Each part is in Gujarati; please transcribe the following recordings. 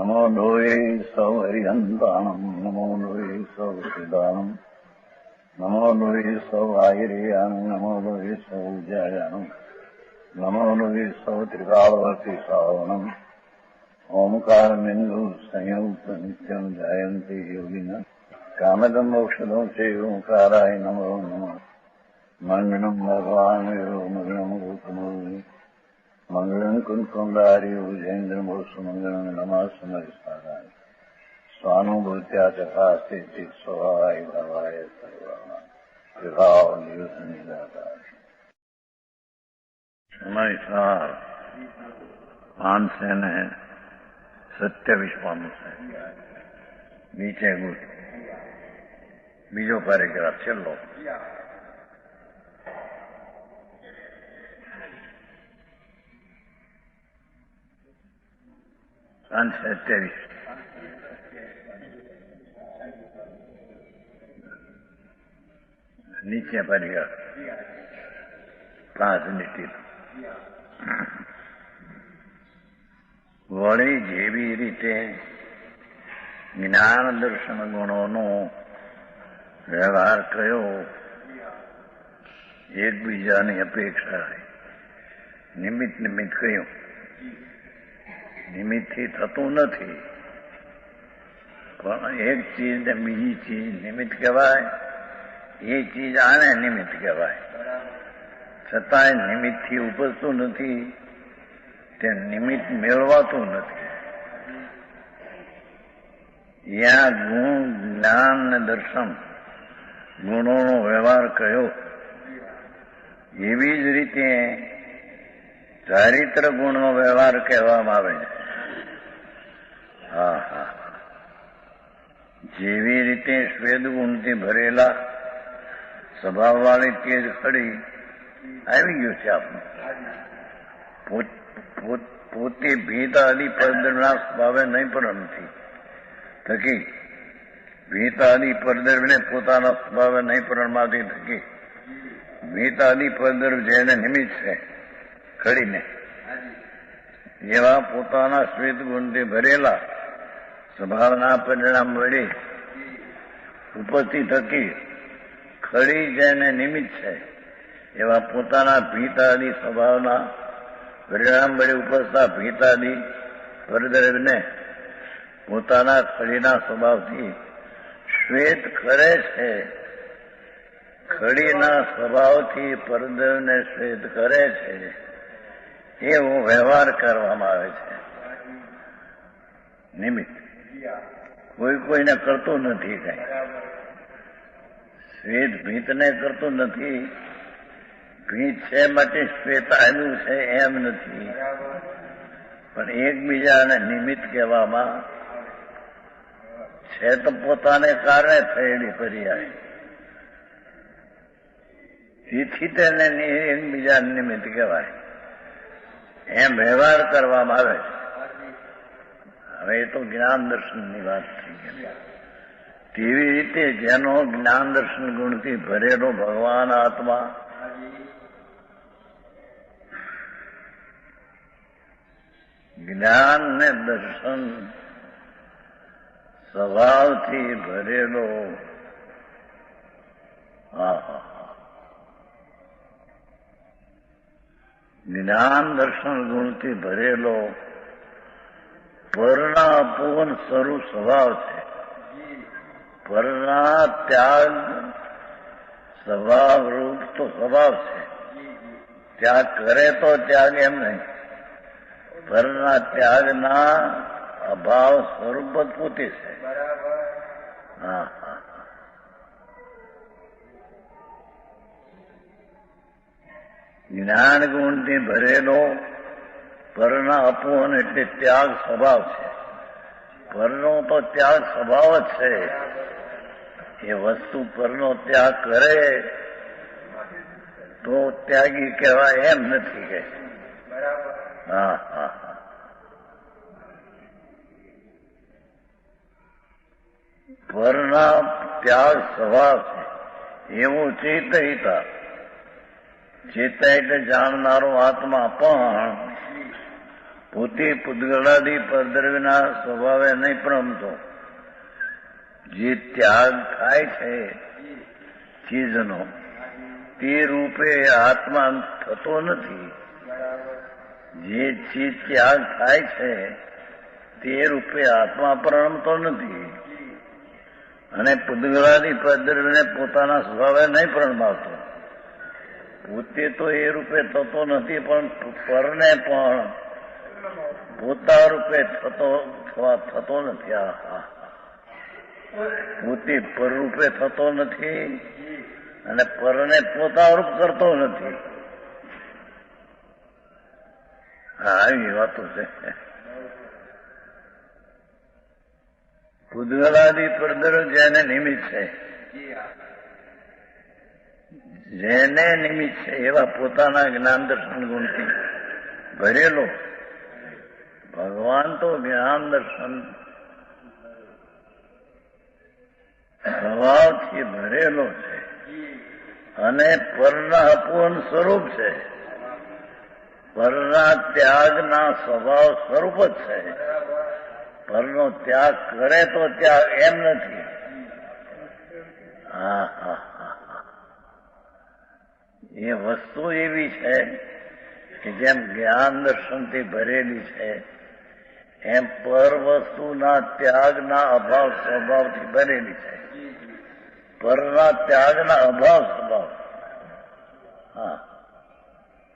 નમો લોહે સૌ હરિહંતાણમ નમો લોહે સૌ સિદ્ધાણમ નમો લોહે સૌ આયર્યાણ નમો લોહે સૌ જયાણમ નમો લોહે સૌ ત્રિકાળવર્તી શ્રાવણમ ઓમકાર બિંદુ સંયુક્ત નિત્યમ જાયંતી યોગિના કામદમ મોક્ષદમ છે ઓંકારાય નમો નમઃ મંગળમ ભગવાન મંગળમ ગૌતમો મંગળમ કુંકુંડાર્ય ઉજેન્દ્ર મોક્ષ મંગળમ નમાસમરિષ્ઠાય સ્વાનુભૂત્યા ચકાસ્તે સ્વભાવાય ભાવાય સર્વા વિભાવ નિયુત નિરાકાર સમય 527 છે નીચે ગુટ બીજો પેરેગ્રાફ છેલ્લો. નીચે પરિગ્રહ રાજનીતિ વળી જેવી રીતે જ્ઞાન દર્શન ગુણોનો વ્યવહાર કયો એકબીજાની અપેક્ષા નિમિત્ત કયું નિમિત્તથી થતું નથી, પણ એક ચીજને બીજી ચીજ નિમિત્ત કહેવાય, એ ચીજ આને નિમિત્ત કહેવાય. છતાંય નિમિત્તથી ઉપજતું નથી, તે નિમિત્ત મેળવાતું નથી. યા ગુણ જ્ઞાન ને દર્શન ગુણોનો વ્યવહાર કયો એવી જ રીતે ચારિત્ર ગુણનો વ્યવહાર કહેવામાં આવે છે. જેવી રીતે શ્વેત ગુણથી ભરેલા સ્વભાવવાળી તેજ ખડી આવી ગયું છે આપણું. પોતે ભેદ આદિ પરદ્રવ્યના સ્વભાવે નહીં પરંતુ થકી ભેદ આદિ પરદ્રવ્યને પોતાના સ્વભાવે નહીં પરણમાંથી થકી ભેદ આદિ પરદ્રવ્ય જેને નિમિત્ત છે ખડીને એવા પોતાના શ્વેત ગુણથી ભરેલા સ્વભાવના પરિણામ વડે ઉપસ્થિત થકી ખડી જેને નિમિત્ત છે એવા પોતાના ભીતાદી સ્વભાવના પરિણામ વડે ઉપજતા ભીતાદી પરદ્રવ્યને પોતાના ખડીના સ્વભાવથી શ્વેત કરે છે. ખડીના સ્વભાવથી પરદ્રવ્યને શ્વેત કરે છે એવો વ્યવહાર કરવામાં આવે છે. નિમિત્ત કોઈને કરતું નથી. કઈ શ્વેત ભીતને કરતું નથી. ભીત છે માટે શ્વેત આવ્યું છે એમ નથી, પણ એકબીજાને નિમિત્ત કહેવામાં છે તો પોતાને કારણે થયેલી પર્યાય. તેથી તેને એકબીજા નિમિત્ત કહેવાય એમ વ્યવહાર કરવામાં આવે છે. હવે એ તો જ્ઞાન દર્શનની વાત થઈ ગઈ. તેવી રીતે જેનો જ્ઞાન દર્શન ગુણથી ભરેલો ભગવાન આત્મા જ્ઞાન ને દર્શન સ્વભાવથી ભરેલો જ્ઞાન દર્શન ગુણથી ભરેલો પરના અપૂર્ણ સ્વરૂપ સ્વભાવ છે. પરના ત્યાગ સ્વભાવ રૂપ તો સ્વભાવ છે. ત્યાગ કરે તો ત્યાગ એમ નહીં. પરના ત્યાગના અભાવ સ્વરૂપ જ પોતે છે. જ્ઞાન ગુણથી ભરેલો પરના અપૂર્ણ એટલે ત્યાગ સ્વભાવ છે. પરનો તો ત્યાગ સ્વભાવ જ છે. એ વસ્તુ પરનો ત્યાગ કરે તો ત્યાગી કહેવાય એમ નથી કે. પરના ત્યાગ સ્વભાવ છે એવું ચેતહિતા. ચેતા એટલે જાણનારો આત્મા પણ પોતે પૂતગળાદી પરદ્રવ્યના સ્વભાવે નહીં પ્રણમતો. જે ત્યાગ થાય છે ચીજનો તે રૂપે આત્મા થતો નથી. જે ચીજ ત્યાગ થાય છે તે રૂપે આત્મા પ્રણમતો નથી. અને પૂતગળાદી પરદ્રવ્યને પોતાના સ્વભાવે નહીં પ્રણમાવતો. પોતે તો એ રૂપે થતો નથી, પણ પરને પણ પોતા રૂપે થતો નથી. પોતે પર રૂપે થતો નથી અને પરને પોતા રૂપ કરતો નથી. આવી વાતો છે. પૂતગળાદી પરદ્રવ્ય જેને નિમિત્ત છે, જેને નિમિત્ત છે એવા પોતાના જ્ઞાન દર્શન ગુણથી ભરેલો ભગવાન તો જ્ઞાન દર્શન સ્વભાવથી ભરેલો છે અને પરના અપૂર્ણ સ્વરૂપ છે. પરના ત્યાગના સ્વભાવ સ્વરૂપ જ છે. પરનો ત્યાગ કરે તો ત્યાગ એમ નથી. એ વસ્તુ એવી છે કે જેમ જ્ઞાન દર્શનથી ભરેલી છે એમ પર વસ્તુના ત્યાગના અભાવ સ્વભાવથી ભરેલી છે. પરના ત્યાગના અભાવ સ્વભાવ.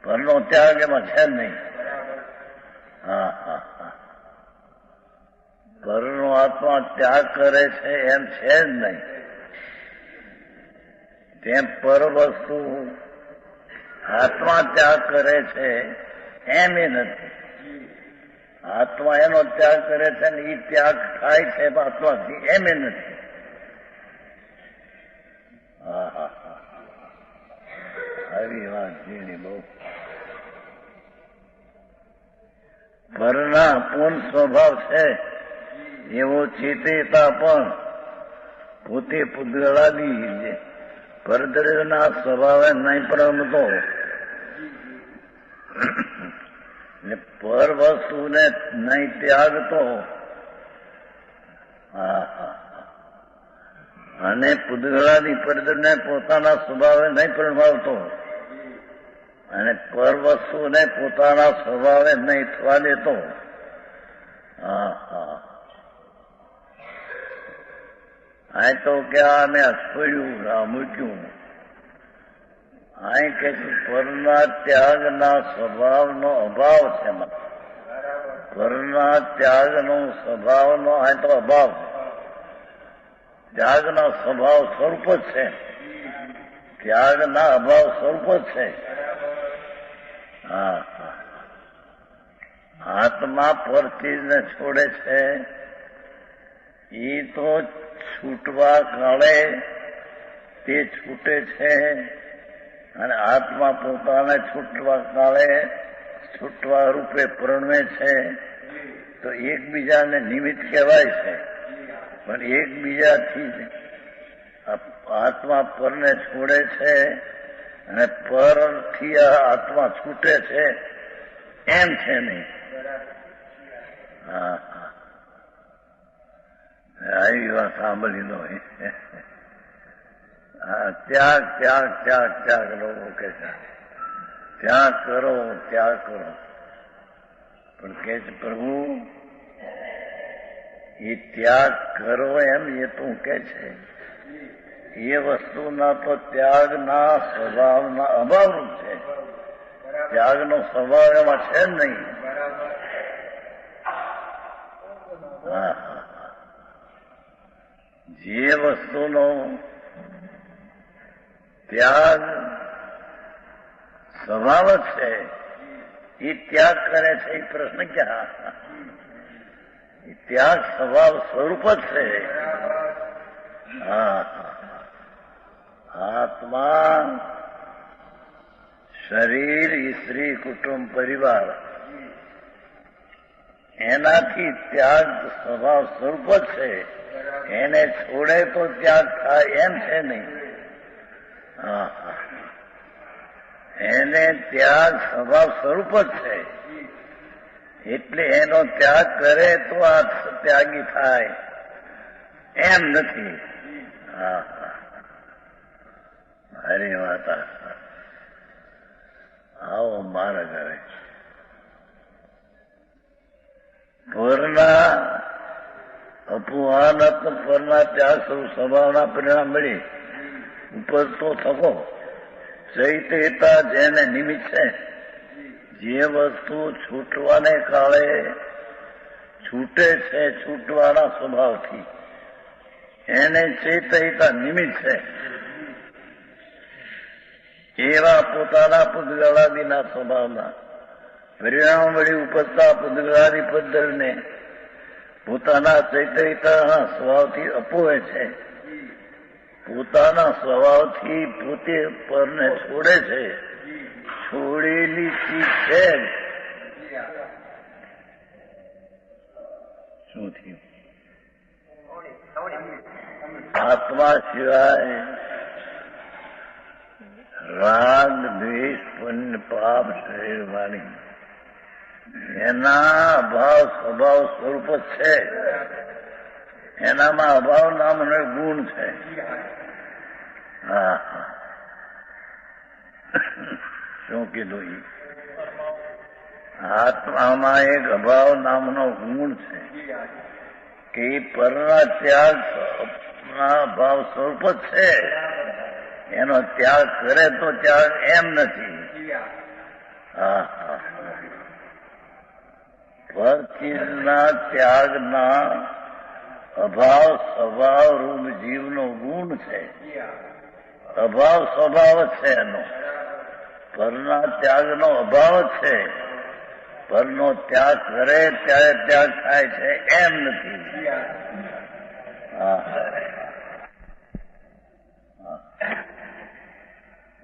પરનો ત્યાગ એમાં છે નહીં. પરનો આત્મા ત્યાગ કરે છે એમ છે જ નહીં. તેમ પર વસ્તુ આત્મા ત્યાગ કરે છે એમ એ નથી. આત્મા એનો ત્યાગ કરે છે ને એ ત્યાગ થાય છે આત્માથી એમ એ નથી. આવી વાત ઝીણી બહુ. પરના પૂર્ણ સ્વભાવ છે એવો ચેતેતા પણ પોતે પૂતગળાદી પરદ્રવ્યના સ્વભાવે નહીં પ્રણમતો. પર વસ્તુને નહીં ત્યાગતો અને પૂતગળાદી પરદ્રવ્યને પોતાના સ્વભાવે નહીં પ્રણમાવતો અને પર વસ્તુને પોતાના સ્વભાવે નહીં થવા દેતો. અહીં તો કે અમે છોડ્યું મૂક્યું. અહીં કે પરના ત્યાગના સ્વભાવનો અભાવ છે. પરના ત્યાગનો સ્વભાવનો અહીં તો અભાવ. ત્યાગના સ્વભાવ સ્વરૂપ જ છે. ત્યાગના અભાવ સ્વરૂપ જ છે. આત્મા પર ચીજને છોડે છે એ તો છૂટવા કાળે તે છૂટે છે અને આત્મા પોતાને છૂટવા કાળે છૂટવા રૂપે પ્રણમે છે. તો એકબીજાને નિમિત્ત કહેવાય છે, પણ એકબીજાથી આત્મા પરને છોડે છે અને પરથી આત્મા છૂટે છે એમ છે નહીં. આવી વાત સાંભળી લો. ત્યાગ ત્યાગ ત્યાગ ત્યાગ લોકો કે છે ત્યાગ કરો ત્યાગ કરો. પણ કે છે પ્રભુ એ ત્યાગ કરો એમ એ તું કે છે એ વસ્તુના તો ત્યાગના સ્વભાવના અભાવરૂપ છે. ત્યાગનો સ્વભાવ એમાં છે જ નહીં. જે વસ્તુનો ત્યાગ સ્વભાવ જ છે એ ત્યાગ કરે છે એ પ્રશ્ન ક્યાં? એ ત્યાગ સ્વભાવ સ્વરૂપ જ છે. આત્મા શરીર સ્ત્રી કુટુંબ પરિવાર એનાથી ત્યાગ સ્વભાવ સ્વરૂપ જ છે. એને છોડે તો ત્યાગ થાય એમ છે નહીં. એને ત્યાગ સ્વભાવ સ્વરૂપ જ છે. એટલે એનો ત્યાગ કરે તો આ ત્યાગી થાય એમ નથી. હા હરી માતા આવો માર્ગ આવે પરના અપુહાનાત્મક પરના ત્યાગ સ્વરૂપ સ્વભાવના પરિણામ મળી ઉપજતો થકો ચૈત્યતા જેને નિમિત્ત છે. જે વસ્તુ છૂટવાને કાળે છૂટે છે છૂટવાના સ્વભાવથી એને ચૈતયતા નિમિત્ત છે. એવા પોતાના પૂતગળાદિના સ્વભાવના પરિણામ વળી ઉપજતા પૂતગળાદિ પદ્ધતિને પોતાના ચૈતયતાના સ્વભાવથી અપોવે છે. પોતાના સ્વભાવથી પોતે પરને છોડે છે. છોડેલી ચીજ છે. શું થયું? આત્મા સિવાય રાગ દ્વેષ પુણ્ય પાપ શરીર વાણી એના અભાવ સ્વભાવ સ્વરૂપ જ છે. એનામાં અભાવ નામનો ગુણ છે. હા શું કીધું? આત્મામાં એક અભાવ નામનો ગુણ છે કે પરના ત્યાગ ના ભાવ સ્વરૂપ જ છે. એનો ત્યાગ કરે તો ત્યાગ એમ નથી. પર ચીજના ત્યાગના અભાવ સ્વભાવ રૂપ જીવનો ગુણ છે. અભાવ સ્વભાવ જ છે એનો. પરના ત્યાગનો અભાવ જ છે. પરનો ત્યાગ કરે ત્યારે ત્યાગ થાય છે એમ નથી.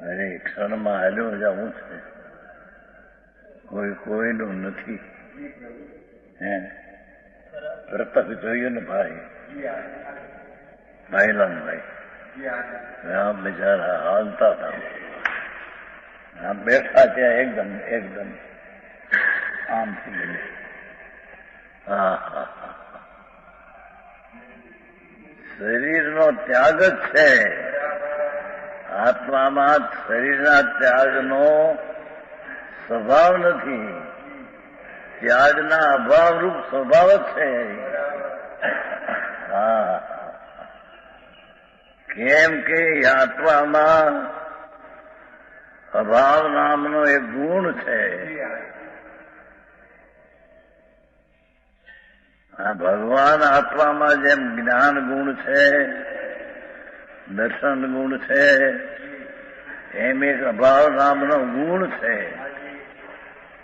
અરે ક્ષણમાં હાલ્યો જવું છે. કોઈ કોઈનું નથી. હે પ્રતાપ જોયું ને ભાઈ ભાઈલાલભાઈ આમ બિચારા હાલતા હતા. આમ બેઠા ત્યાં એકદમ એકદમ આમ થઈ. શરીરનો ત્યાગ જ છે. આત્મામાં શરીરના ત્યાગનો સ્વભાવ નથી. ત્યાગના અભાવરૂપ સ્વભાવ જ છે. કેમ કે આત્મામાં અભાવ નામનો એક ગુણ છે. આ ભગવાન આત્મામાં જેમ જ્ઞાન ગુણ છે, દર્શન ગુણ છે, એમ એક અભાવ નામનો ગુણ છે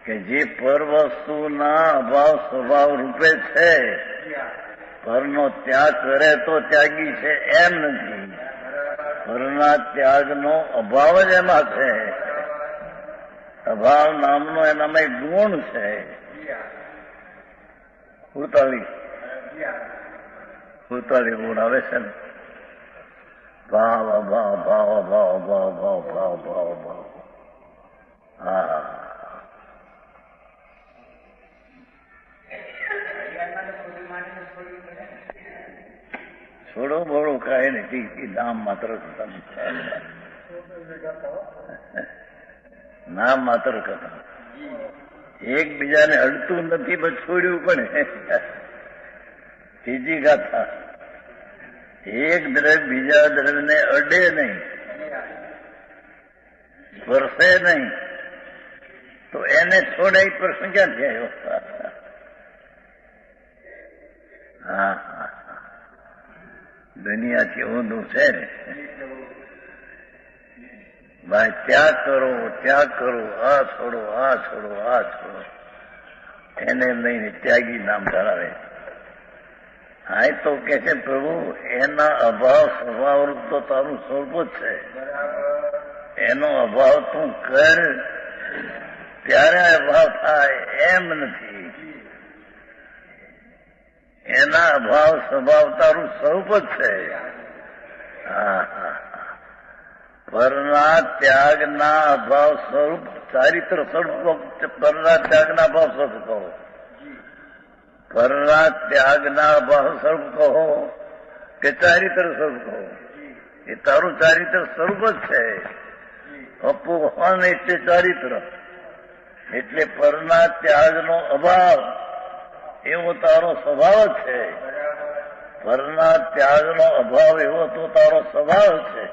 કે જે પર વસ્તુના અભાવ સ્વભાવ રૂપે છે. પરનો ત્યાગ કરે તો ત્યાગી છે એમ નથી. પરના ત્યાગનો અભાવ જ એમાં છે. અભાવ નામનો એનામાં એક ગુણ છે. 48 ગુણ આવે છે ને. ભાવ અભાવ ભાવ અભાવ ભાવ ભાવ ભાવ ભાવ ભાવ. હા થોડું બોડું કાંઈ નથી. નામ માત્ર નામ માત્ર કથા. એકબીજાને અડતું નથી પણ છોડ્યું પણ. ત્રીજી ગાથા એક દ્રવ્ય બીજા દ્રવ્યને અડે નહીં, સ્પર્શે નહીં તો એને છોડે પ્રશ્ન ક્યાંથી આવ્યો? હા દુનિયાથી ઊંધું છે ને ભાઈ. ત્યાગ કરો ત્યાગ કરો, આ છોડો આ છોડો આ છોડો, એને લઈને ત્યાગી નામ ધરાવે. હા તો કે છે પ્રભુ એના અભાવ સ્વભાવ તો તારું સ્વરૂપ જ છે. એનો અભાવ તું કર ત્યારે અભાવ થાય એમ નથી. એના અભાવ સ્વભાવ તારું સ્વરૂપ જ છે. પરના ત્યાગના અભાવ સ્વરૂપ ચારિત્ર સ્વરૂપ પરના ત્યાગના અભાવ સ્વરૂપ કહો. પરના ત્યાગના અભાવ સ્વરૂપ કહો કે ચારિત્ર સ્વરૂપ કહો, એ તારું ચારિત્ર સ્વરૂપ જ છે. અપોહન એટલે ચારિત્ર, એટલે પરના ત્યાગનો અભાવ એવો તારો સ્વભાવ જ છે. પરના ત્યાગનો અભાવ એવો તો તારો સ્વભાવ છે.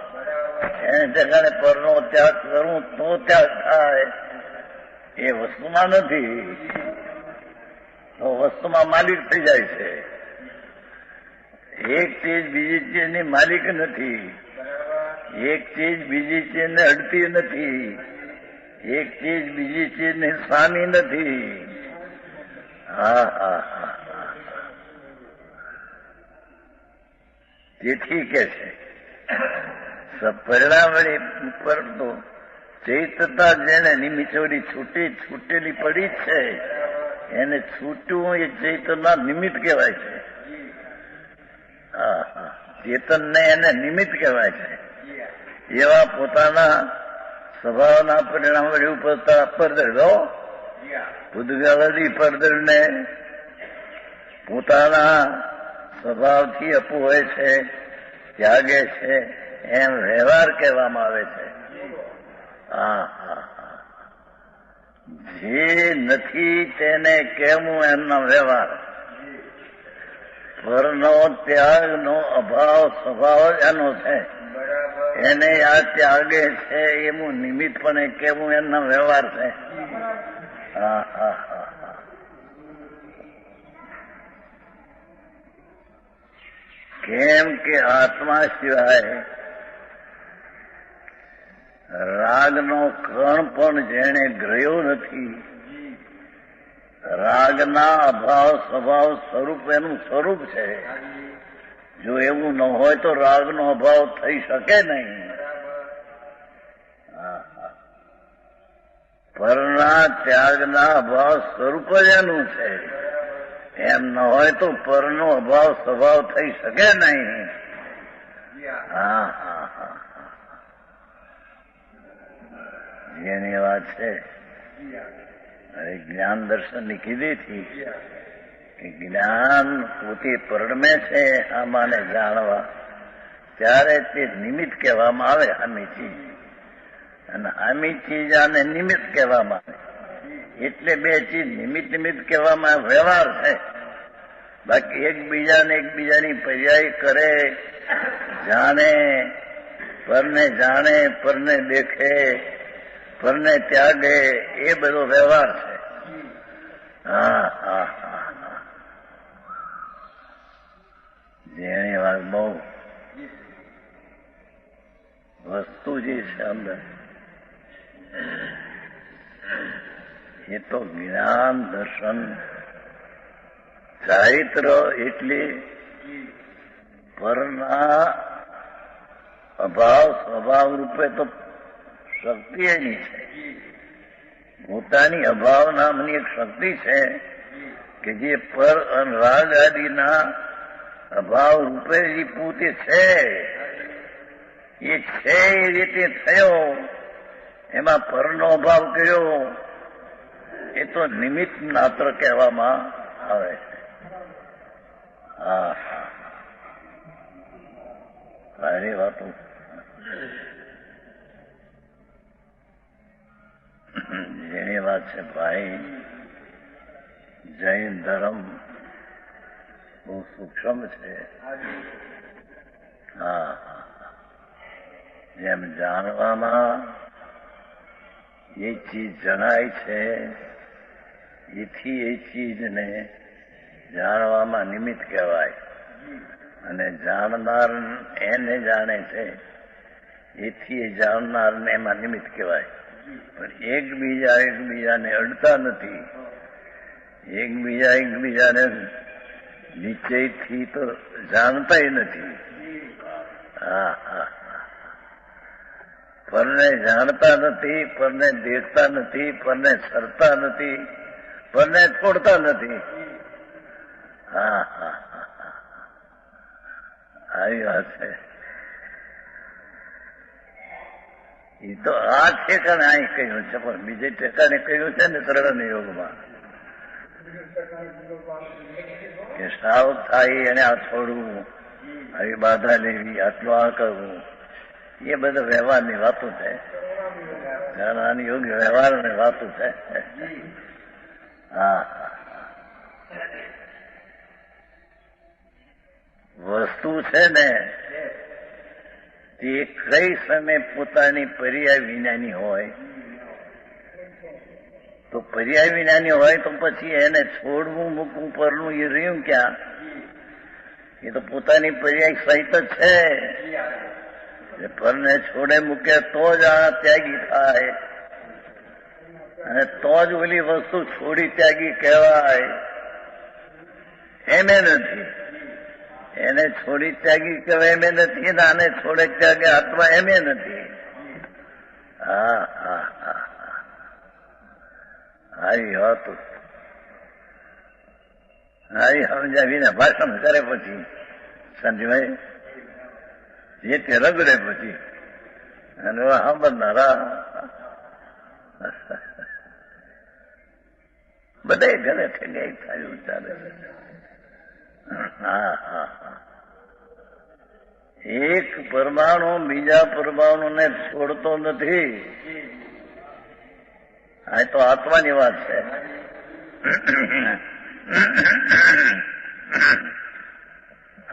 એને ઠેકાણે પરનો ત્યાગ કરું તો ત્યાગ થાય એ વસ્તુમાં નથી. તો વસ્તુમાં માલિક થઈ જાય છે. એક ચીજ બીજી ચીજની માલિક નથી. એક ચીજ બીજી ચીજને અડતી નથી. એક ચીજ બીજી ચીજની સ્વામી નથી. હા હા હા. તેથી કે છે પરિણામણી ઉપર તો ચૈતતા જેને નિમિત્તોડી છૂટેલી પડી છે એને છૂટવું એ ચૈતનના નિમિત્ત કહેવાય છે. હા હા, ચેતનને એને નિમિત્ત કહેવાય છે. એવા પોતાના સ્વભાવના પરિણામ વળી ઉપર પરદળો ભૂતગાળી પરદળને પોતાના સ્વભાવથી અપૂવે છે, ત્યાગે છે, એમ વ્યવહાર કહેવામાં આવે છે. હા હા હા. જે નથી તેને કહેવું એમનો વ્યવહાર. પરનો ત્યાગનો અભાવ સ્વભાવ એનો છે. એને આ ત્યાગે છે એવું નિમિત્તપણે કહેવું એમનો વ્યવહાર છે. હા હા હા હા. કેમ કે આત્મા સિવાય રાગનો કણ પણ જેણે ગ્રહ્યો નથી. રાગના અભાવ સ્વભાવ સ્વરૂપ એનું સ્વરૂપ છે. જો એવું ન હોય તો રાગનો અભાવ થઈ શકે નહીં. પરના ત્યાગના અભાવ સ્વરૂપ જ એનું છે. એમ ન હોય તો પરનો અભાવ સ્વભાવ થઈ શકે નહીં. હા હા હા. જેની વાત છે હવે જ્ઞાન દર્શનની કીધી હતી કે જ્ઞાન પોતે પરણમે છે આમાંને જાણવા, ત્યારે તે નિમિત્ત કહેવામાં આવે. આમી ચીજ અને આમી ચીજ આને નિમિત્ત કહેવામાં આવે. એટલે બે ચીજ નિમિત્ત કહેવામાં વ્યવહાર છે. બાકી એકબીજાની પર્યાય કરે, જાણે, પરને દેખે, પરને ત્યાગે, એ બધો વ્યવહાર છે. હા હા હા હા. જેની વાત બહુ વસ્તુ જે છે અંદર એ તો જ્ઞાન દર્શન ચારિત્ર એટલે પરના અભાવ સ્વભાવ રૂપે તો શક્તિ એની છે. પોતાની અભાવ નામની એક શક્તિ છે કે જે પર અને રાગ આદિના અભાવ રૂપે જે પોતે છે. એ છે એ રીતે થયો, એમાં પરનો અભાવ કર્યો એ તો નિમિત્ત માત્ર કહેવામાં આવે છે. હા હા. સારી વાતો. જેની વાત છે ભાઈ, જૈન ધર્મ બહુ સૂક્ષ્મ છે. હા, જેમ જાણવામાં એ ચીજ જણાય છે, એથી એ ચીજને જાણવામાં નિમિત્ત કહેવાય. અને જાણનાર એને જાણે છે, એથી એ જાણનારને એમાં નિમિત્ત કહેવાય. પણ એકબીજાને અડતા નથી. એકબીજાને નિશ્ચયથી તો જાણતા નથી. હા હા. પરને જાણતા નથી, પરને દેખતા નથી, પરને સરતા નથી, પરને છોડતા નથી. હા હા હા. આવી વાત છે. એ તો આ ઠેકાણે અહીં કહ્યું છે, પણ બીજે ઠેકાણે કહ્યું છે ને ત્રણ યોગમાં. કે સાવ થાય એને આ છોડવું, આવી બાધા લેવી, આટલું આ કરવું, એ બધા વ્યવહારની વાતો છે. આની યોગ્ય વ્યવહારની વાતો છે. હા, વસ્તુ છે ને તે કઈ સમય પોતાની પર્યાય વિનાની હોય, તો પર્યાય વિનાની હોય તો પછી એને છોડવું મૂકવું પરનું એ રહ્યું ક્યાં? એ તો પોતાની પર્યાય સહિત જ છે. પરને છોડે મૂકે તો જ આ ત્યાગી થાય, અને તો જ ઓલી વસ્તુ છોડી ત્યાગી કહેવાય. એમે નથી, એને છોડી ત્યાગી કહેવાય એમે નથી, ને આને છોડે ત્યાગે આત્મા એમે નથી. હા હા હા, આવી હતું. આવી સમજાવીને ભાષણ કરે પછી સંજયભાઈ જે તે રગડે પછી, અને સાંભળનારા બધા ઘરે ઠેગાઈ થયું ચાલે. હા હા હા, એક પરમાણુ બીજા પરમાણુને છોડતો નથી. આ તો આત્માની વાત છે.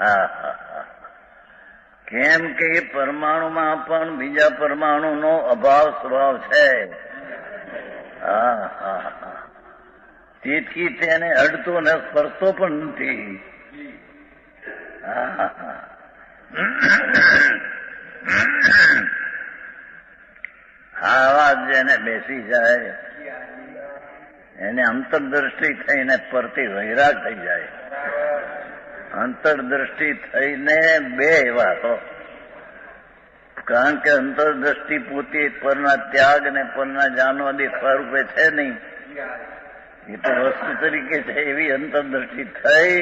હા હા હા, કેમ કે એ પરમાણુમાં પણ બીજા પરમાણુનો અભાવ સ્વભાવ છે. હા હા હા, તેથી તેને અડતો ને સ્પર્શતો પણ નથી. હા હા, આ વાત જેને બેસી જાય એને અંતરદ્રષ્ટિ થઈને પરથી વૈરાગ થઈ જાય. અંતરદ્રષ્ટિ થઈને બે વાતો, કારણ કે અંતરદ્રષ્ટિ પોતે પરના ત્યાગ અને પરના જાનવાદી સ્વરૂપે છે નહીં, એ તો વસ્તુ તરીકે છે. એવી અંતરદ્રષ્ટિ થઈ.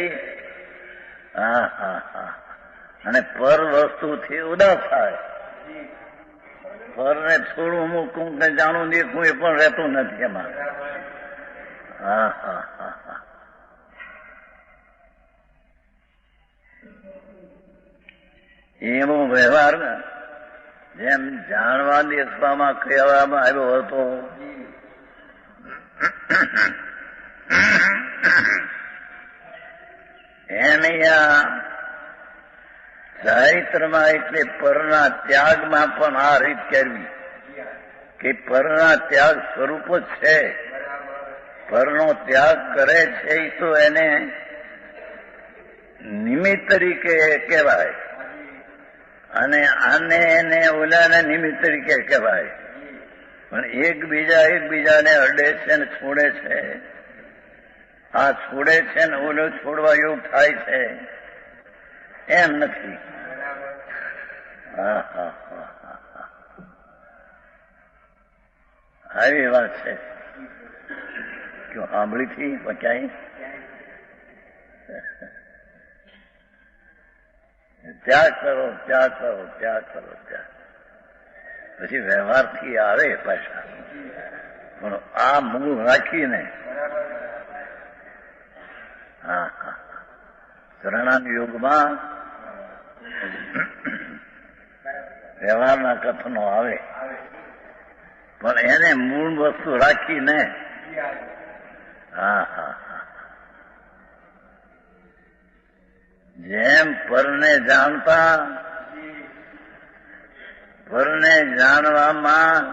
હા હા હા, અને પર વસ્તુથી ઉદાસ થાય. પરને થોડું મૂકવું કે જાણું દેખવું એ પણ રહેતું નથી એમાં. હા હા હા હા, એવો વ્યવહાર જેમ જાણવા દેશમાં કહેવામાં આવ્યો હતો, એમ અહીંયા ચારિત્રમાં એટલે પરના ત્યાગમાં પણ આ રીત કરવી કે પરના ત્યાગ સ્વરૂપ જ છે. પરનો ત્યાગ કરે છે એ તો એને નિમિત્ત તરીકે કહેવાય, અને આને એને ઓલાને નિમિત્ત તરીકે કહેવાય. પણ એકબીજાને અડે છે ને છોડે છે. આ છોડે છે ને ઓલો છોડવા એવું થાય છે એમ નથી. હા હા હા હા, આવી વાત છે. સાંભળી થી ક્યાંય ત્યાગ કરો, ત્યાગ કરો, ત્યાગ કરો, ત્યાગ પછી વ્યવહારથી આવે પાછા. પણ આ મૂળ રાખીને હા હા, શરણાન યોગમાં વ્યવહારના કથનો આવે, પણ એને મૂળ વસ્તુ રાખીને. હા હા હા, જેમ પરને જાણતા, પરને જાણવામાં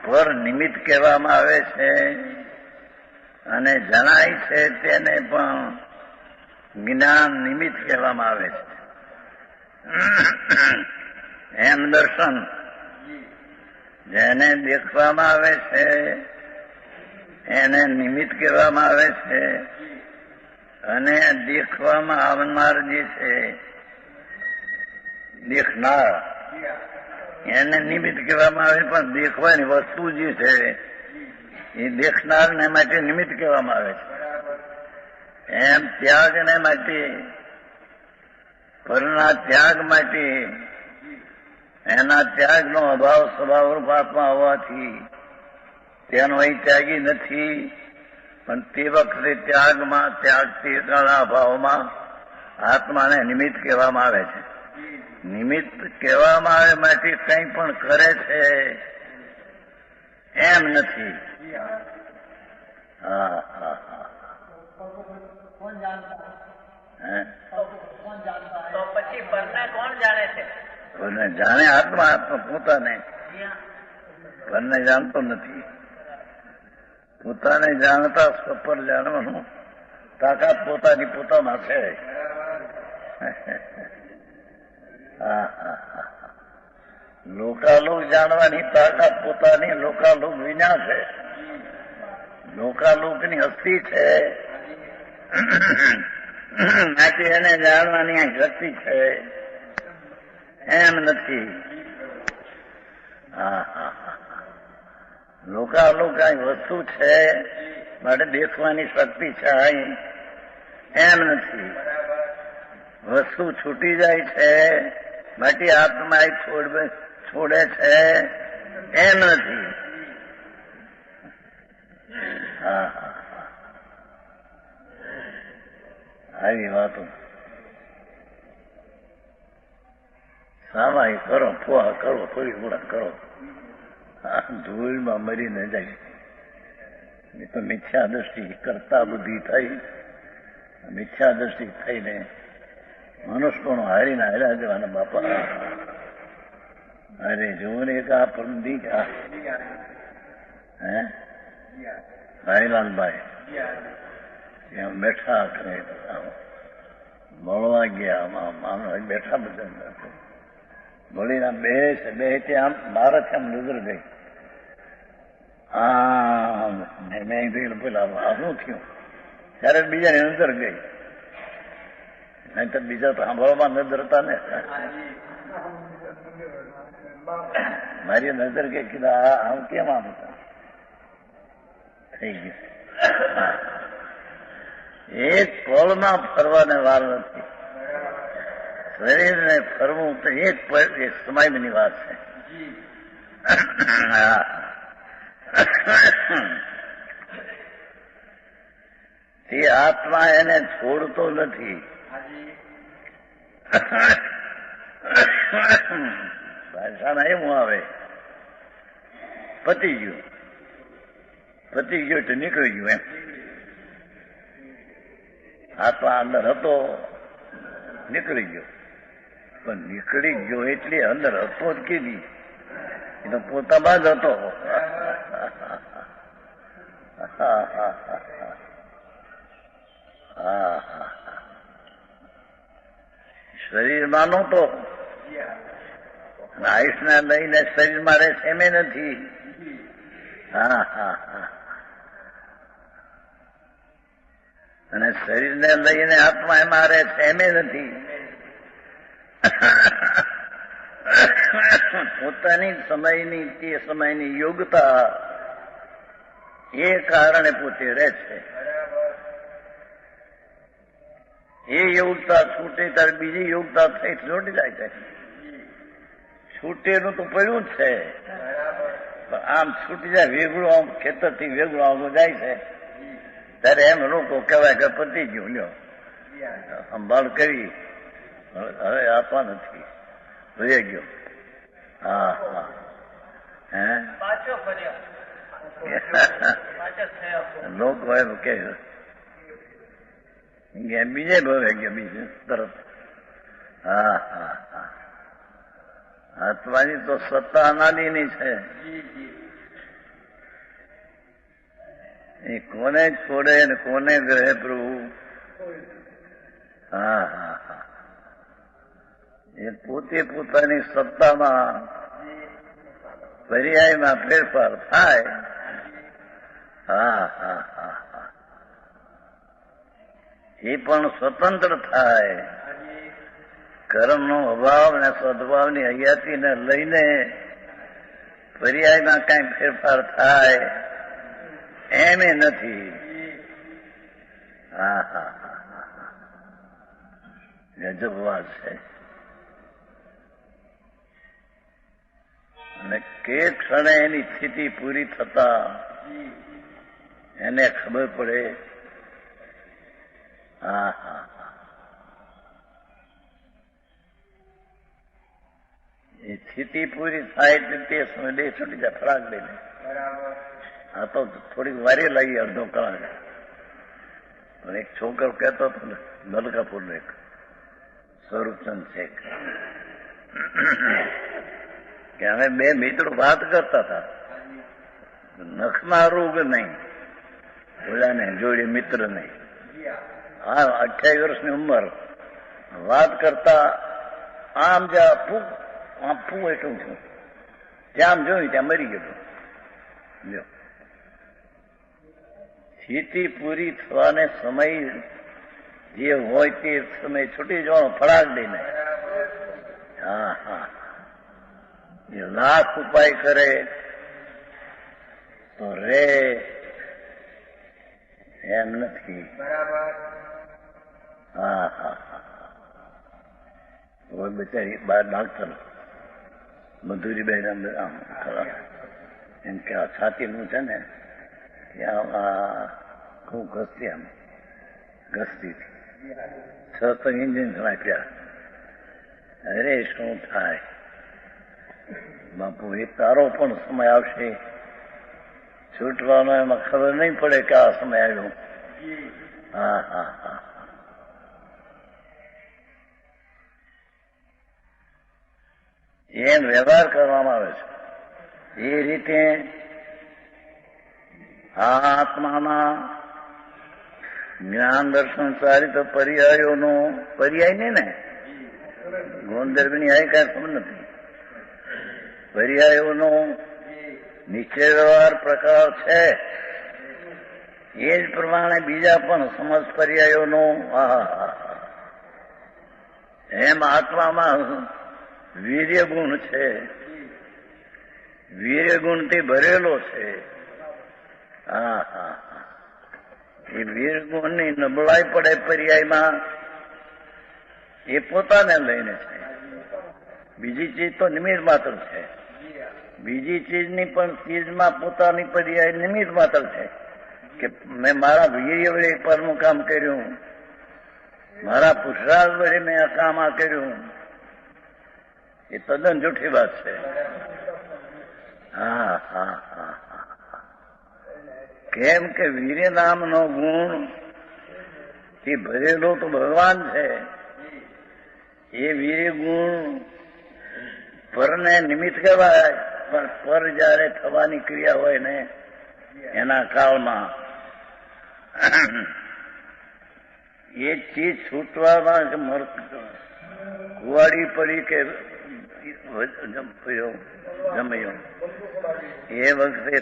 પર નિમિત્ત કહેવામાં આવે છે, અને જણાય છે તેને પણ જ્ઞાન નિમિત્ત કહેવામાં આવે છે. એમ દર્શન જેને દેખવામાં આવે છે એને નિમિત્ત કહેવામાં આવે છે, અને દેખવામાં આવનાર જે છે દેખનાર એને નિમિત્ત કહેવામાં આવે. પણ દેખવાની વસ્તુ જે છે એ દેખનારને માટે નિમિત્ત કહેવામાં આવે છે. એમ ત્યાગને માટે, પરના ત્યાગ માટે, એના ત્યાગનો અભાવ સ્વભાવ રૂપાત્મા હોવાથી તેનો અહીં ત્યાગી નથી, પણ તે વખતે ત્યાગમાં ત્યાગથી કાળા ભાવમાં આત્માને નિમિત્ત કહેવામાં આવે છે. નિમિત્ત કહેવામાં આવે માટે કંઈ પણ કરે છે એમ નથી. હા હા હા. તો પછી પરને કોણ જાણે છે? પરને જાણે આત્મા, આત્મા પોતાને. પરને જાણતો નથી. પોતાને જાણતા સફર જાણવાનું તાકાત પોતાની પોતામાં છે. લોકાલોક જાણવાની તાકાત પોતાની લોકાલોક વિના છે. લોકાલોકની હસ્તી છે માટે એને જાણવાની શક્તિ છે એમ નથી. લોકાલોક કઈ વસ્તુ છે માટે દેખવાની શક્તિ છે એમ નથી. વસ્તુ છૂટી જાય છે માટે આત્મા છોડે છે એમ નથી. આવી વાતો સામાયિક કરો, ફુવા કરો, થોડી ઘોડા કરો, ધૂળમાં મરી ન જાય. એ તો મિથ્યા દ્રષ્ટિ કરતા બુદ્ધિ થઈ, મિથ્યા દ્રષ્ટિ થઈને મનુષ્યપણું હારીને હાર્યા જવાના બાપા. અરે જોવું ને એક આ પરમદી ભાઈલાલભાઈ ત્યાં બેઠા કરે મળવા ગયા માનો બેઠા બધા મળીને બે ત્યાં મારાથી આમ નજર ગઈ. મેં કીધું પેલા શું થયું ત્યારે બીજાની નજર ગઈ. નહીં તો બીજા તો સાંભળવામાં નજર હતા ને. મારી નજર ગઈ કીધા આમ કેમ આમ થઈ ગયું. એક પળમાં ફરવાને વાર નથી. શરીરને ફરવું તો એક સમયની વાત છે. તે આત્મા એને છોડતો નથી. ભાષામાં એવું આવે પતી ગયું, પતી ગયું તો નીકળી ગયું એમ. આત્મા અંદર હતો, નીકળી ગયો. પણ નીકળી ગયો એટલે અંદર હતો જ કીધી, એ તો પોતામાં જ હતો. શરીરમાં નહોતો, આયુષને લઈને શરીરમાં રહે એમે નથી. અને શરીરને લઈને આત્મા એમાં રહે છે એમે નથી. પોતાની સમયની તે સમયની યોગ્યતા એ કારણે પોતે રહે છે. એ યોગ્યતા છૂટે ત્યારે બીજી યોગ્યતા થઈ છૂટી જાય છે. છૂટેલું તો પડ્યું જ છે, પણ આમ છૂટી જાય વેગળું, આમ ખેતરથી વેગળું આવું જાય છે ત્યારે એમ લોકો કહેવાય કે પતી ગયું, લ્યો સંભાળ કરી હવે આપવા નથી, રહી ગયો. હા હા લોકો એમ કે બીજે ભવે ગયો બીજું તરત. હા હા હા. આત્માની તો સત્તા અનાદિની છે. એ કોને છોડે ને કોને ગ્રહે પ્રભુ. હા હા હા. એ પોતે પોતાની સત્તામાં પર્યાયમાં ફેરફાર થાય. હા હા હા હા. એ પણ સ્વતંત્ર થાય. કર્મનો અભાવ અને સદભાવની હયાતીને લઈને પર્યાયમાં કઈ ફેરફાર થાય એમ નથી. હા હા હા. ગજબ વાત છે. અને કે ક્ષણે એની સ્થિતિ પૂરી થતા એને ખબર પડે. હા હા એ સ્થિતિ પૂરી થાય એટલે તે સમય દેહ છૂટી જાય ફરાક દઈને. આ તો થોડીક વારી લાગી અડધો કલાક. પણ એક છોકરો કહેતો હતો ને મલકાપુરનો એક સ્વરૂપચંદ શેખ કે અમે બે મિત્રો વાત કરતા હતા. નખમાં રોગ નહીં, બોલાને જોડે મિત્ર નહીં. હા 28 વર્ષની ઉંમર, વાત કરતા આમ જ્યાં ફૂ એટલું છું જ્યાં જોયું ત્યાં મરી ગયું. સ્થિતિ પૂરી થવાને સમય જે હોય તે સમય છૂટી જવાનો ફળાક દઈને. હા હા એ લાખ ઉપાય કરે તો રે એમ નથી. હા હા હા બિચારી બાર ડાક્ટર મધુરીબેન એમ કે છાતીનું છે ને ત્યાં ખૂબ ઘસતી આમ ઘસતી હતી. 6 ઇન્જેક્શન આપ્યા. અરે શું થાય બાપુ, એ તારો પણ સમય આવશે છૂટવાનો, એમાં ખબર નહીં પડે કે આ સમય આવ્યો. હા હા હા એમ વ્યવહાર કરવામાં આવે છે. એ રીતે આ આત્માના જ્ઞાન દર્શન ચારિત પર્યાયોનો પર્યાય નહીં ને, ગુણધર્મની આ કઈ ખબર નથી. પર્યાયોનો નિશ્ચય વ્યવહાર પ્રકાર છે. એ જ પ્રમાણે બીજા પણ સમજ પર્યાયોનો એમ આત્મામાં વીર્ય ગુણ છે. વીર્ય ગુણથી ભરેલો છે. હા હા એ વીર ગુણની નબળાઈ પડે પર્યાયમાં, એ પોતાને લઈને છે. બીજી ચીજ તો નિમિત્ત માત્ર છે. બીજી ચીજની પણ ચીજમાં પોતાની પર્યાય નિમિત્ત માત્ર છે કે મેં મારા વીર્ય વડે પરનું કામ કર્યું, મારા પુરુષાર્થ વડે મેં આ કામ આ કર્યું. એ તદ્દન જૂઠી વાત છે. હા હા હા કેમ કે વીર્ય નામનો ગુણ એ ભરેલો તો ભગવાન છે. એ વીર્ય ગુણ પરને નિમિત્ત કહેવાય, પણ પર જયારે થવાની ક્રિયા હોય ને એના કાળમાં એ ચીજ છૂટવામાં કુવાડી પડી કે જમ્યો એ વખતે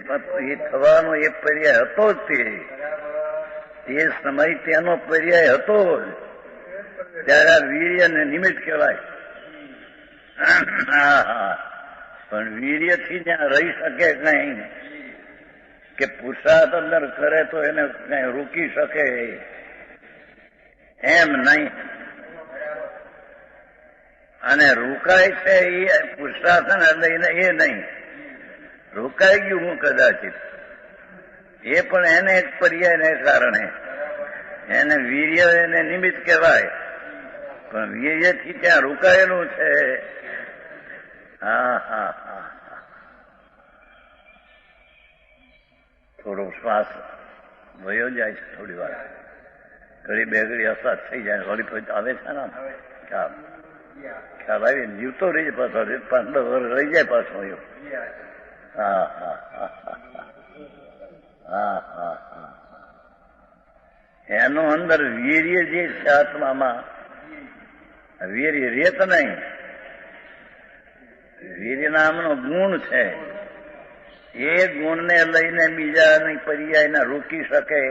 એ થવાનો એ પર્યાય હતો જ. તે સમય તેનો પર્યાય હતો ત્યારે આ વીર્યને નિમિત્ત કહેવાય. હા હા પણ વીર્યથી ત્યાં રહી શકે નહીં કે પુરુષાર્થ અંદર કરે તો એને કઈ રોકી શકે એમ નહીં. અને રોકાય છે એ પુરુષાર્થ લઈને એ નહીં, રોકાઈ ગયું હું કદાચિત, એ પણ એને એક પર્યાયને કારણે એને વીર્ય એને નિમિત્ત કહેવાય, પણ વીર્યથી ત્યાં રોકાયેલું છે. હા હા હા થોડો શ્વાસ વયો જાય છે. થોડી વાર ઘડી બે ઘડી અસાદ થઈ જાય, વળી પછી આવે છે ને ખ્યાલ આવી જીવતો રહી જાય પાછો, 5-10 વર્ષ રહી જાય પાછો. હા હા હા હા હા હા એનો અંદર વીર્ય જે છે આત્મામાં, વીર્ય રેત નહીં, વીર્ય નામનો ગુણ છે. એ ગુણને લઈને બીજાની પર્યાયને રોકી શકે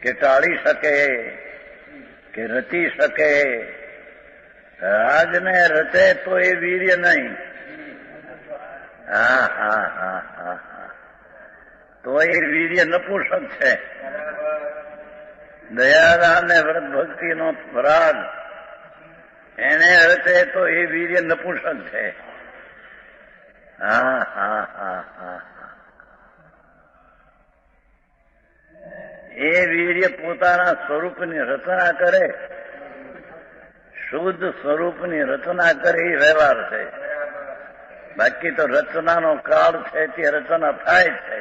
કે ટાળી શકે કે રચી શકે. રાજને રચે તો એ વીર્ય નહીં. હા હા હા હા હા તો એ વીર્ય નપુંસક છે. દયારા ને વ્રત ભક્તિનો રાગ એને રચે તો એ વીર્ય નપુંસક છે. હા હા હા હા એ વીર્ય પોતાના સ્વરૂપની રચના કરે, શુદ્ધ સ્વરૂપની રચના કરે એ વ્યવહાર છે. બાકી તો રચનાનો કાળ છે તે રચના થાય છે.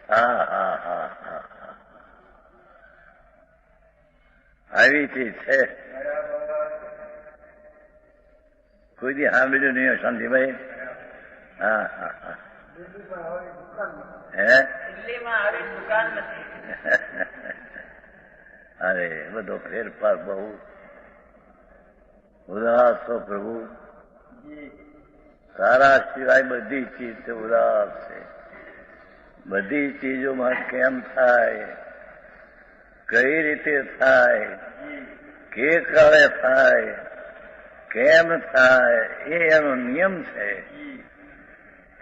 હા હા હા હા આવી ચીજ છે. કોઈ દી સાંભળ્યું નહીં શાંતિભાઈ? હા હા હા હે દિલ્હીમાં આવી દુકાન નથી. અરે બધો ફેરફાર બહુ ઉદાસ છો પ્રભુ. તારા સિવાય બધી ચીજ ઉદાસ છે. બધી ચીજોમાં કેમ થાય, કઈ રીતે થાય, કે કાળે થાય, કેમ થાય એ એનો નિયમ છે.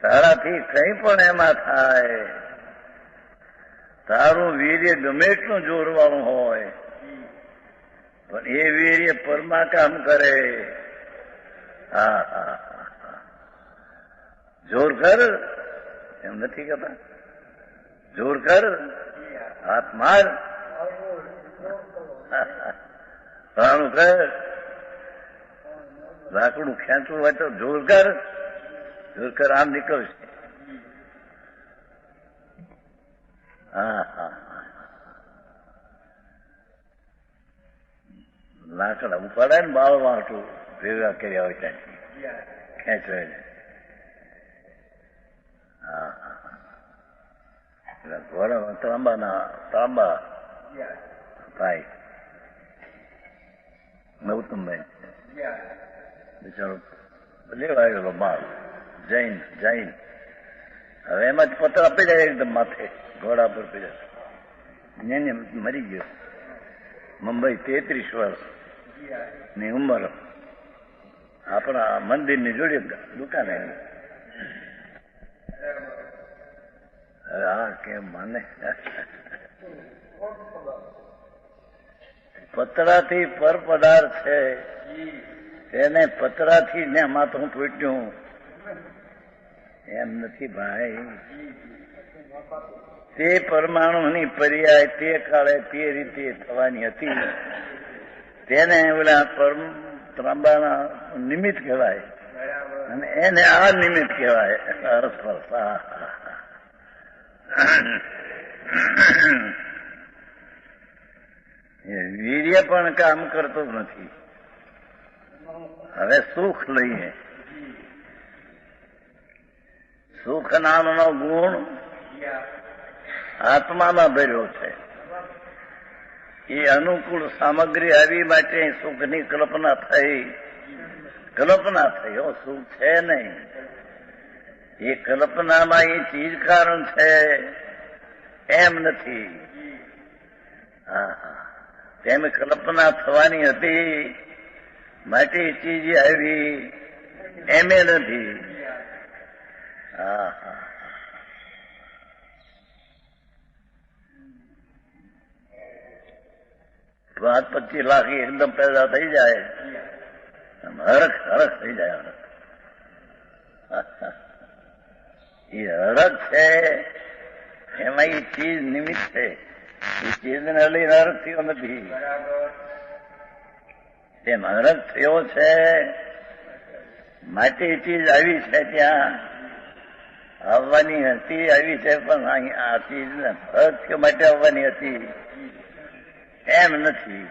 તારાથી કઈ પણ એમાં થાય. તારું વીર્ય ગમે એટલું જોરવાનું હોય પણ એ વીર્ય પરમા કામ કરે. હા હા જોર કર એમ નથી કહેતા. જોર કર, હાથ માર, ફલાણું કર, લાકડું ખેંચવું હોય તો જોર કર, જોર કર, આમ નીકળશે. હા હા લાકડા ઉપાડે ને બાળ વાટું ભેગા કર્યા હોય ત્યાંથી ખેંચવે. હા એટલે ઘોડા તાંબા ભાઈ ગૌતમભાઈ બિચારો લેવાયેલો માલ જૈન. હવે એમાં જ પતરા પડી જાય એકદમ માથે, ઘોડા પર પડી જાય. એને મરી ગયો. મુંબઈ 33 વર્ષ ની ઉંમર. આપણા મંદિરની જોડે દુકાન આવી. હા કેમ માને? પતરાથી પર પદાર્થ છે તેને પતરાથી ને માથું તૂટ્યું એમ નથી ભાઈ. તે પરમાણુની પર્યાય તે કાળે તે રીતે થવાની હતી. તેને ઓલા ત્રાંબાના નિમિત્ત કહેવાય અને એને આ નિમિત્ત કહેવાય. વીર્ય પણ કામ કરતું નથી. હવે સુખ લઈએ. સુખ નામનો ગુણ આત્મામાં ભર્યો છે. એ અનુકૂળ સામગ્રી આવી માટે સુખની કલ્પના થઈ. સુખ છે નહીં. એ કલ્પનામાં એ ચીજ કારણ છે એમ નથી. હા તેમ કલ્પના થવાની હતી માટે ચીજ આવી એમ નથી. હા હા 25 લાખ એકદમ પેદા થઈ જાય, હરખ થઈ જાય. એ હરખ છે એમાં એ ચીજ નિમિત્ત છે. એ ચીજને લઈને હરખ થયો નથી. તેમ હરખ થયો છે માટે ચીજ આવી છે. ત્યાં આવવાની હતી, આવી છે, પણ આ ચીજને હરખ થયો માટે આવવાની હતી એમ નથી.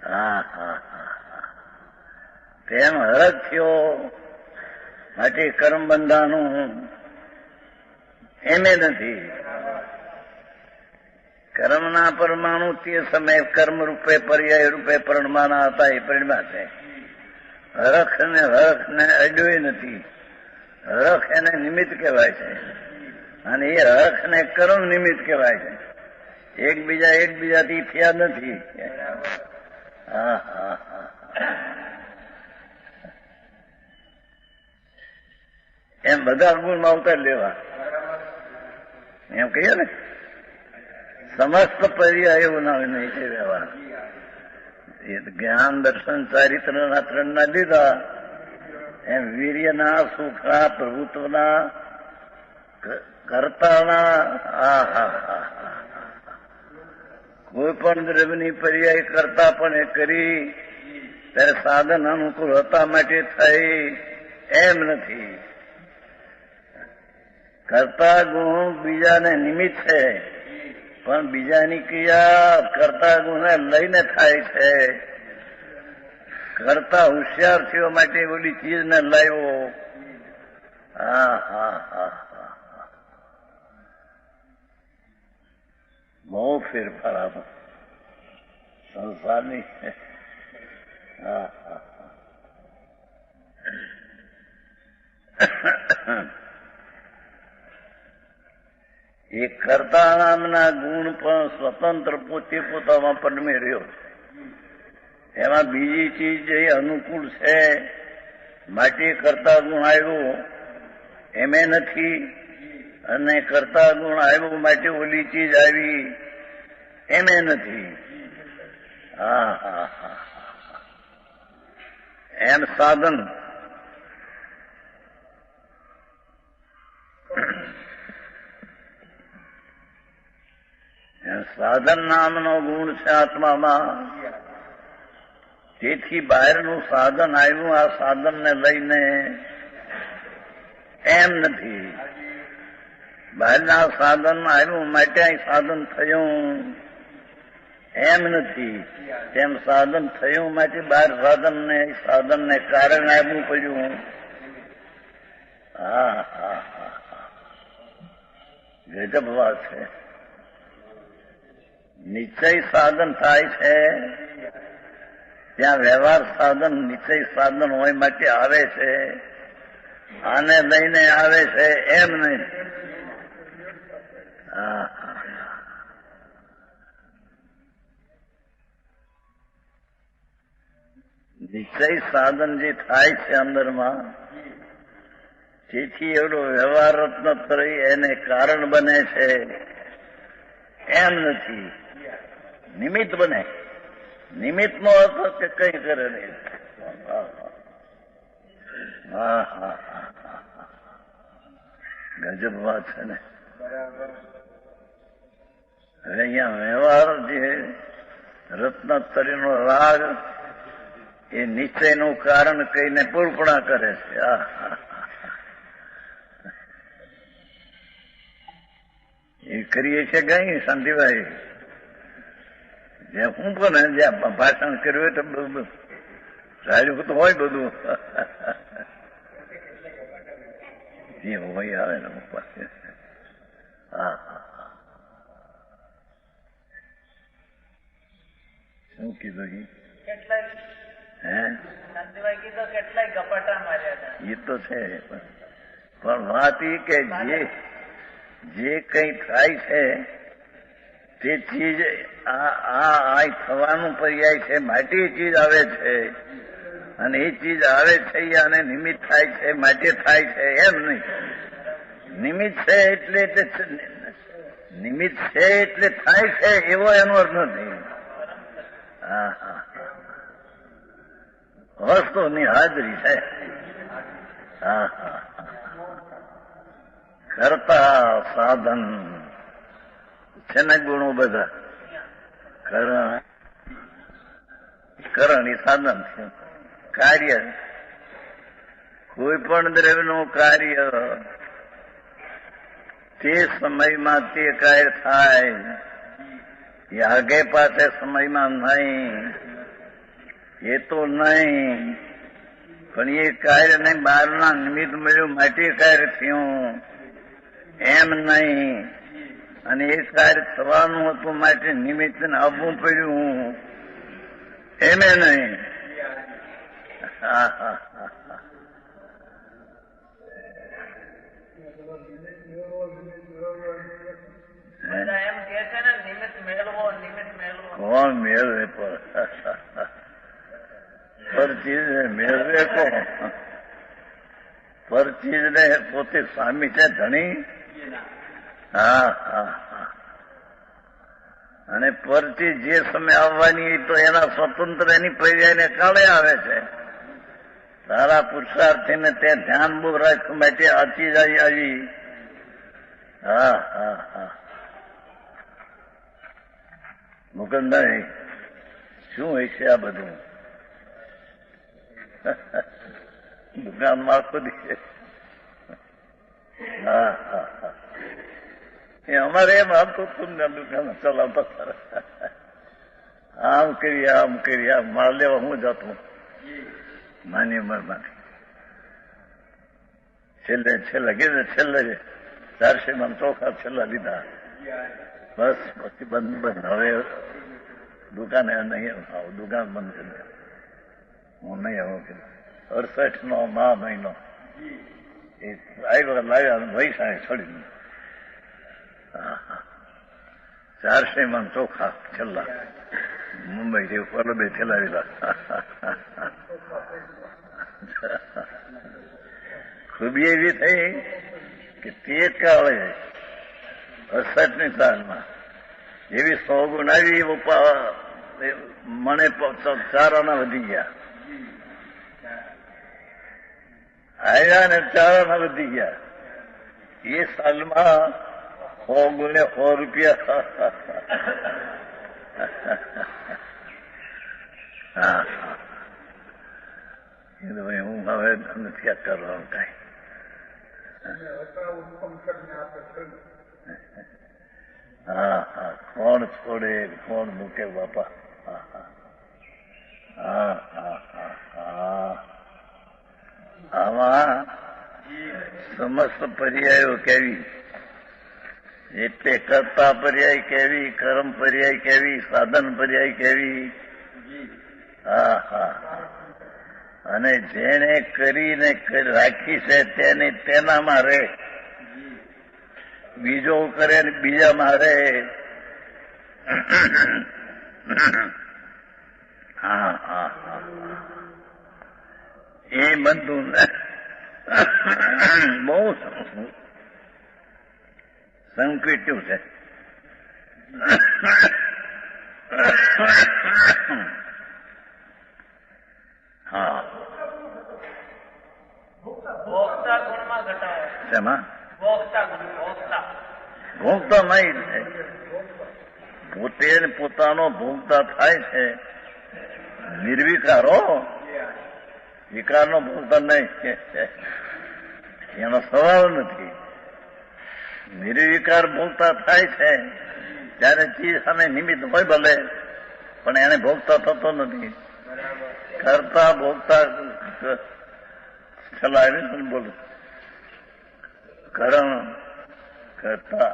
હા હા હા તેમ હરખ થયો માટે કર્મ બંધાનું એમે નથી. કર્મના પરમાણુ તે સમયે કર્મ રૂપે પર્યાય રૂપે પરિણમાના હતા. એ પરિણમા છે. હરખ ને અડ્યો નથી. હરખ એને નિમિત્ત કહેવાય છે અને એ હરખ ને કર્મ નિમિત્ત કહેવાય છે. એકબીજાથી થયા નથી. હા હા હા એમ બધા ગુણમાં અવતાર લેવા એમ કહીએ ને. સમસ્ત પર્યાય એવું ના નહીં છે વ્યવહાર. જ્ઞાન દર્શન ચારિત્રના 3 ના લીધા એમ વીર્યના, સુખના, પ્રભુત્વના, કર્તાના. હા હા હા કોઈ પણ દ્રવ્યની પર્યાય કરતા પણ એ કરી ત્યારે સાધન અનુકૂળ હતા માટે થઈ એમ નથી. કરતા ગુણ બીજાને નિમિત્ત છે, પણ બીજાની ક્રિયા કરતા ગુણને લઈને થાય છે. કરતા હોશિયાર થયો માટે ઓલી ચીજને લાવ્યો. હા હા હા હા, બહુ ફેરફાર આપો સંસારની. હા હા, એ કરતા નામના ગુણ પણ સ્વતંત્ર પોતે પોતામાં પરમે રહ્યો. એમાં બીજી ચીજ જે અનુકૂળ છે માટે કરતા ગુણ આવ્યો એમે નથી, અને કરતા ગુણ આવ્યો માટે ઓલી ચીજ આવી એમે નથી. હા હા હા, એમ સાધન સાધન નામનો ગુણ છે આત્મામાં. તેથી બહારનું સાધન આવ્યું આ સાધનને લઈને એમ નથી. બહારના સાધન આવ્યું માટે અહીં સાધન થયું એમ નથી. તેમ સાધન થયું માટે બહાર સાધનને કારણ આવવું પડ્યું. હા હા હા, ગજબ વાત છે. નિશ્ચય સાધન થાય છે ત્યાં વ્યવહાર સાધન નિશ્ચય સાધન હોય માટે આવે છે. આને લઈને આવે છે એમ નહીં. હા હા, નિશ્ચય સાધન જે થાય છે અંદરમાં, તેથી એવડો વ્યવહાર રત્નત્રય એને કારણ બને છે એમ નથી. નિમિત્ત બને. નિમિત્તનો અર્થ કે કઈ કરે નહીં. હા હા હા, ગજબ વાત છે ને. હવે અહીંયા વ્યવહાર જે રત્નત્રયનો રાગ એ નિશ્ચયનું કારણ કહીને પૂર્પણા કરે છે. એ કરીએ છીએ કઈ શાંતિભાઈ, જ્યાં હું પણ જ્યાં ભાષણ કર્યું હોય તો બધું રાડ્યું તો હોય બધું જે હોય આવે ને પાસે. હા હા, શું કીધું? હે કીધું કેટલાય ગપાટા માર્યા હતા. એ તો છે, પણ વાત એ કે જે કઈ થાય છે તે ચીજ આ થવાનું પર્યાય છે માટે એ ચીજ આવે છે, અને એ ચીજ આવે છે અને નિમિત્ત થાય છે માટે થાય છે એમ નહીં. નિમિત્ત છે એટલે નિમિત્ત છે એટલે થાય છે એવો એનો અર્થ નથી. હા હા, વસ્તુની હાજરી છે. હા હા, કરતા સાધન છે ને ગુણો બધા. કરણ એ સાધન છે. કાર્ય કોઈ પણ દ્રવ્યનું કાર્ય તે સમયમાં તે કાર્ય થાય, એ આગે પાછે સમયમાં નહીં એ તો નહીં, પણ એ કાર્યને બહારના નિમિત્ત મળ્યું માટે કાર્ય થયું એમ નહીં, અને એ કાર્ય થવાનું હતું માટે નિમિત્તને આવવું પડ્યું એમે નહીં. હા હા હા, એમ કે છે ને નિમિત્ત મેળવો. કોણ મેળવે? પર ચીજ મેળવે કોણ? પર ચીજને પોતે સ્વામી છે ધણી. હા હા હા, અને પરથી જે સમય આવવાની તો એના સ્વતંત્ર એની પર્યાયને કાળે આવે છે. સારા પુરુષાર્થીને ત્યાં ધ્યાન બહુ રાખવા માટે આ ચીજ આવી. હા હા હા, મુકુંદભાઈ શું હોય છે આ બધું? દુકાનમાં આખો દીધે. હા હા હા, એ અમારે એમ આવતો તમને દુકાન ચલાવતા ખરા. આમ કરી આમ માલ લેવા હું જતો માની ઉંમરમાંથી. છેલ્લે કીધું છેલ્લે 400 માં ચોખા છેલ્લા લીધા. બસ પછી બંધ. હવે દુકાને નહીં આવું, દુકાન બંધ કરી દે. હું નહીં આવું કીધું. 68 મહિનો એ આવ્યા લાવ્યા વૈસાએ છોડી દીધું. 400 માં ચોખા છેલ્લા મુંબઈ થી પરબે છેલ્લાવેલા. ખૂબી એવી થઈ કે તે કાળે 68ની સાલમાં એવી સોગુણ આવી, મને 4 આના વધી ગયા. આવ્યા ને 4 આના વધી ગયા. એ સાલમાં 100 ગુણે 100 રૂપિયા. હા, ભાઈ હું હવે નથી કરવાનું કઈ. હા હા, કોણ છોડે કોણ મૂકે બાપા. હા હા હા હા હા, આમાં સમસ્ત પર્યાયો કેવી, એટલે કર્તા પર્યાય કેવી, કર્મ પર્યાય કેવી, સાધન પર્યાય કેવી. હા હા હા, અને જેને કરીને રાખી છે તેને તેનામાં રહે, બીજો કરે ને બીજામાં રહે. હા હા હા, એ બધું બહુ સંકિત્યું છે. હા, ભોગતા ગુણમાં ઘટાડો. શેમાં? ભોગતા ગુણ, ભોગતા. ભોગતા નહીં, પોતે પોતાનો ભોગતા થાય છે. નિર્વિકારો, વિકારનો ભોગતા નહીં, એનો સવાલ નથી. નિર્વિકાર ભોગતા થાય છે ત્યારે ચીજ સામે નિમિત્ત હોય ભલે, પણ એને ભોગતા થતો નથી. કરતા ભોગતા ચલાવે બોલું કર્મ કરતા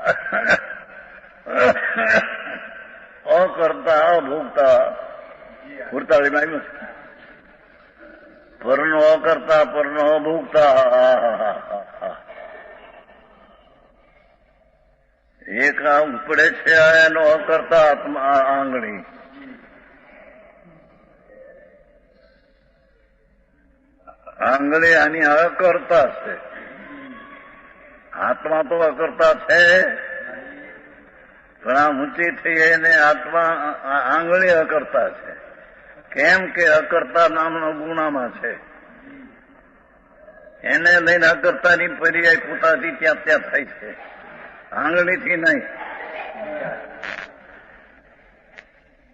અકર્તા અભોગતા પૂરતાળીમાં આવ્યું છે. પરનો અકર્તા પરનો અભોગતા. એક આમ પડે છે એનો અકર્તા આત્મા આંગળી. આંગળી આની અકર્તા છે. આત્મા તો અકર્તા છે, પણ આ ઊંચી થઈ એને આત્મા આંગળી અકર્તા છે. કેમ કે અકર્તા નામનો ગુણામાં છે. એને લઈને અકર્તાની પર્યાય પોતાથી ત્યાં ત્યાં થાય છે, આંગળીથી નહીં.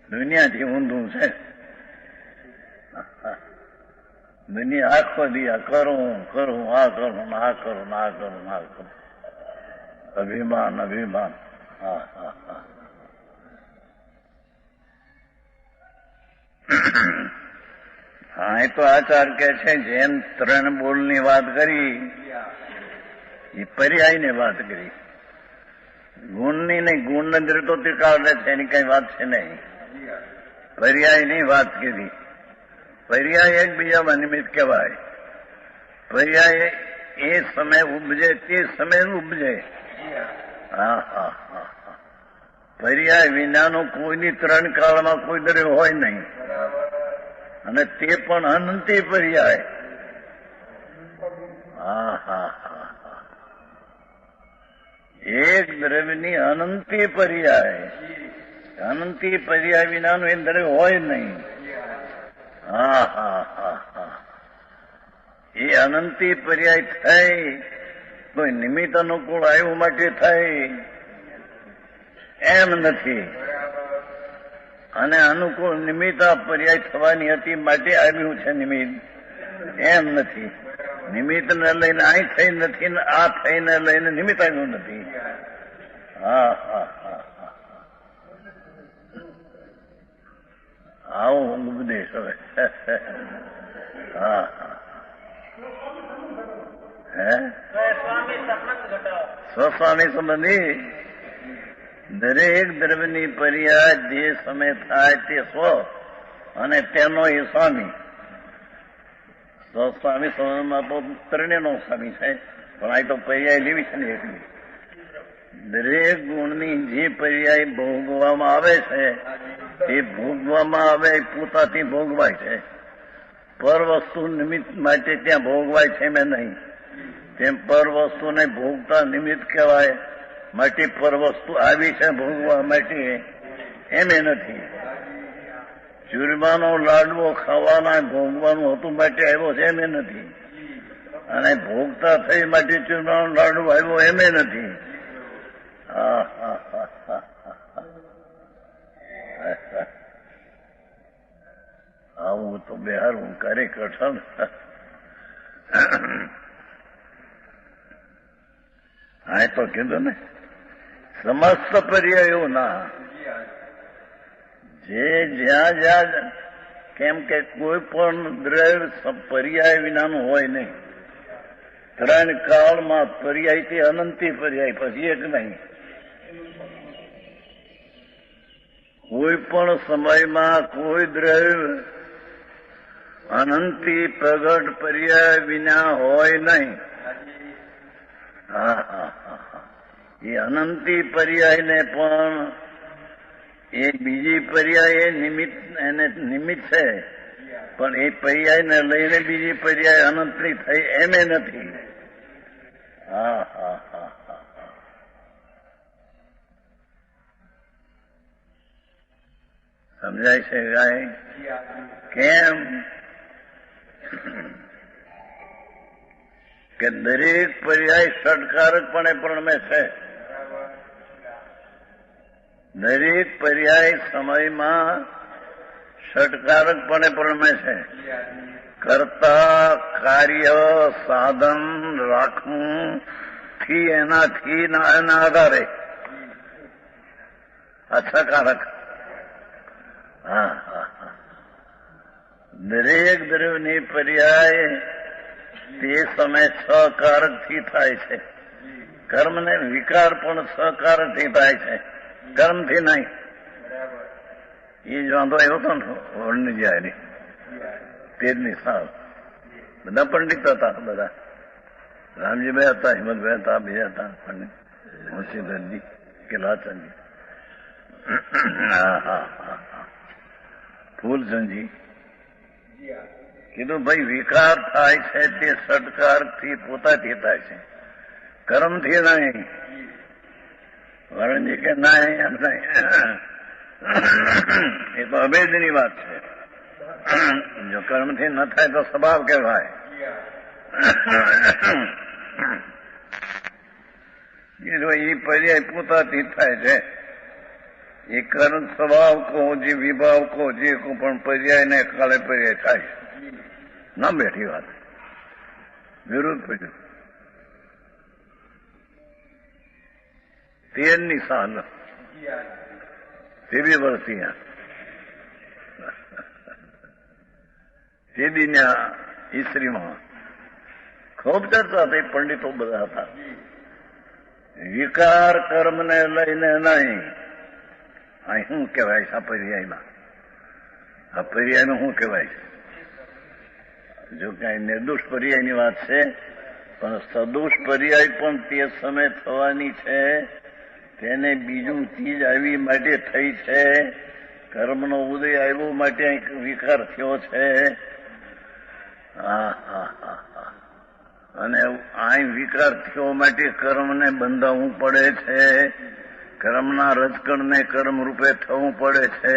દુનિયાથી ઊંધું છે. દુનિયા આખો દિયા કરું આ કરું આ કરું આ કરું આ કરું, અભિમાન અભિમાન. હા હા હા, હા એ તો આચાર કે છે જેમ 3 બોલની વાત કરી એ પર્યાયની વાત કરી, ગુણની નહીં. ગુણ અંદર તો ત્રિકાળ રહે છે, એની કઈ વાત છે નહીં. પર્યાયની વાત કરી. પર્યાય એકબીજામાં નિમિત્ત કહેવાય. પર્યાય એ સમય ઉપજે તે સમય ઉપજે. હા હા હા હા, પર્યાય વિનાનું કોઈની 3 કાળમાં કોઈ દરે હોય નહીં, અને તે પણ અનંતી પર્યાય. હા હા હા હા, એક દ્રવ્યની અનંતી પર્યાય. અનંતી પર્યાય વિનાનું એ દ્રવ્ય હોય નહીં. હા હા હા હા, એ અનંતી પર્યાય થઈ કોઈ નિમિત્ત અનુકૂળ આવ્યું માટે થઈ એમ નથી. અને અનુકૂળ નિમિત્ત આ પર્યાય થવાની હતી માટે આવ્યું છે નિમિત્ત, એમ નથી. નિમિત્તને લઈને અહીં થઈ નથી ને આ થઈને લઈને નિમિત્ત આવ્યું નથી. હા હા હા હા, આવો ઉપદેશ હવે. હા હા, હે સ્વામી સંબંધ ઘટાવો. સ્વસ્વામી સંબંધી દરેક દ્રવ્યની પર્યાય જે સમય થાય તે સ્વ અને તેનો એ સ્વામી. સ્વસ્વામી સંબંધમાં તો ત્રણેયનો સ્વામી છે, પણ આ તો પર્યાય લેવી છે ને એટલી. દરેક ગુણની જે પર્યાય ભોગવામાં આવે છે એ ભોગવામાં આવે પોતાથી ભોગવાય છે. પર વસ્તુ નિમિત્ત માટે ત્યાં ભોગવાય છે મેં નહીં. તેમ પર વસ્તુને ભોગતા નિમિત્ત કહેવાય માટે પર વસ્તુ આવી છે ભોગવા માટે એમ એ નથી. ચૂરમાનો લાડવો ખાવાના ભોગવાનું હતું માટે આવ્યો છે એમ એ નથી. અને ભોગતા થઈ માટે ચૂરમાનો લાડવો આવ્યો એમ એ નથી. આવું તો બિહારવું કરે કઠણ. હા તો કીધું ને સમસ્ત પર્યાયો ના, જે જ્યાં જ્યાં, કેમ કે કોઈ પણ દ્રવ્ય પર્યાય વિનાનું હોય નહીં. ત્રણ કાળમાં પર્યાયથી અનંતી પર્યાય, પછી એક નહીં. કોઈ પણ સમયમાં કોઈ દ્રવ્ય અનંતી પ્રગટ પર્યાય વિના હોય નહીં. હા હા હા, એ અનંતી પર્યાયને પણ એ બીજી પર્યાય એ નિમિત્ત, એને નિમિત્ત છે, પણ એ પર્યાયને લઈને બીજી પર્યાય અનંતની થઈ એમ એ નથી. હા હા હા હા, સમજાય છે ગાય? કેમ કે દરેક પર્યાય ષટકારકપણે પ્રણમે છે. દરેક પર્યાય સમયમાં ષટકારકપણે પ્રણમે છે. કર્તા, કાર્ય, સાધન રાખવું થી એનાથી એના આધારે અછકારક. હા હા હા, દરેક દ્રવ્યની પર્યાય તે સમય સકારકથી થાય છે. કર્મને વિકાર પણ સકારકથી થાય છે, કર્મથી નહીં. એ જ વાંધો આવ્યો હતો ને વળની જાય તેજની સાલ. બધા પંડિત હતા, બધા રામજીભાઈ હતા, હિંમતભાઈ હતા, બીજા હતા પંડિત, મુંશીધરજી કે લાચનજી. હા હા હા હા, ફૂલચંદજી કીધું ભાઈ વિકાર થાય છે તે ષટકારથી પોતાથી થાય છે, કર્મથી નહીં. વરુણજી કે ના એમ નહીં, એ તો અભેદની વાત છે. જો કર્મથી ન થાય તો સ્વભાવ કહેવાય. એ પર્યાય પોતાથી થાય છે. એ કર્મ સ્વભાવ કહો, જે વિભાવ કહો, જે કહો, પણ પર્યાય ને કાળે પર્યાય થાય. ના બેઠી વાત, વિરોધ પડ્યું. તેરની સાલ તે બી વર્ષી તે દીના ઈસરીમાં ખૂબ ચર્ચા થઈ. પંડિતો બધા હતા. વિકાર કર્મને લઈને નહીં. અહીં શું કહેવાય છે આ પર્યાયમાં? આ પર્યાયમાં શું કહેવાય છે? જો કઈ નિર્દોષ પર્યાયની વાત છે, પણ સદોષ પર્યાય પણ તે સમય થવાની છે. તેને બીજું ચીજ આવી માટે થઈ છે. કર્મનો ઉદય આવ્યો માટે વિકાર થયો છે. હા હા હા હા, અને અહીં વિકાર થયો માટે કર્મને બંધાવવું પડે છે. કર્મના રજકણને કર્મ રૂપે થવું પડે છે,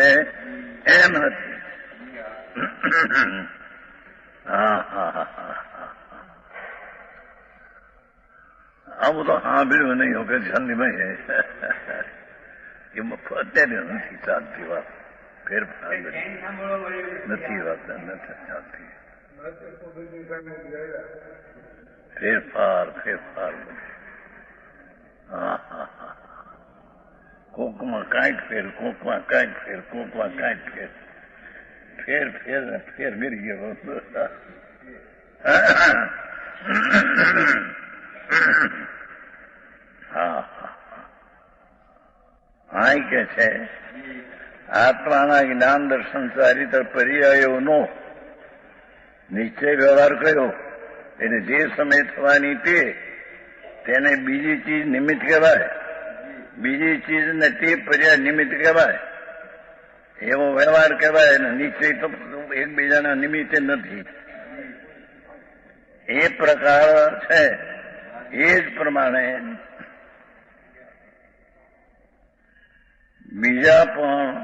એમ નથી. હા હા હા હા, આવું તો સાંભળ્યું નહીં કે જલ્દીભાઈ એ અત્યારે નથી ચાલતી વાત. ફેરફાર નથી હોતા, નથી ચાલતી. ફેરફાર ફેરફાર હા હા હા. કોકમાં કાંઈક ફેર, કોકમાં કાંઈક ફેર, કોકમાં કાંઈક ફેર, ફેર ફેર ને ફેર મેરી ગયો. હા હા કે છે આત્માના જ્ઞાન દર્શન સારી તર પર્યાયોનો નિશ્ચય વ્યવહાર કર્યો એને જે સમય થવાની તેને બીજી ચીજ નિમિત્ત કહેવાય, બીજી ચીજને તે પર્યાય નિમિત્ત કહેવાય. એવો વ્યવહાર કહેવાય અને નિશ્ચય તો એકબીજાના નિમિત્તે નથી. એ પ્રકાર છે. એ જ પ્રમાણે બીજા પણ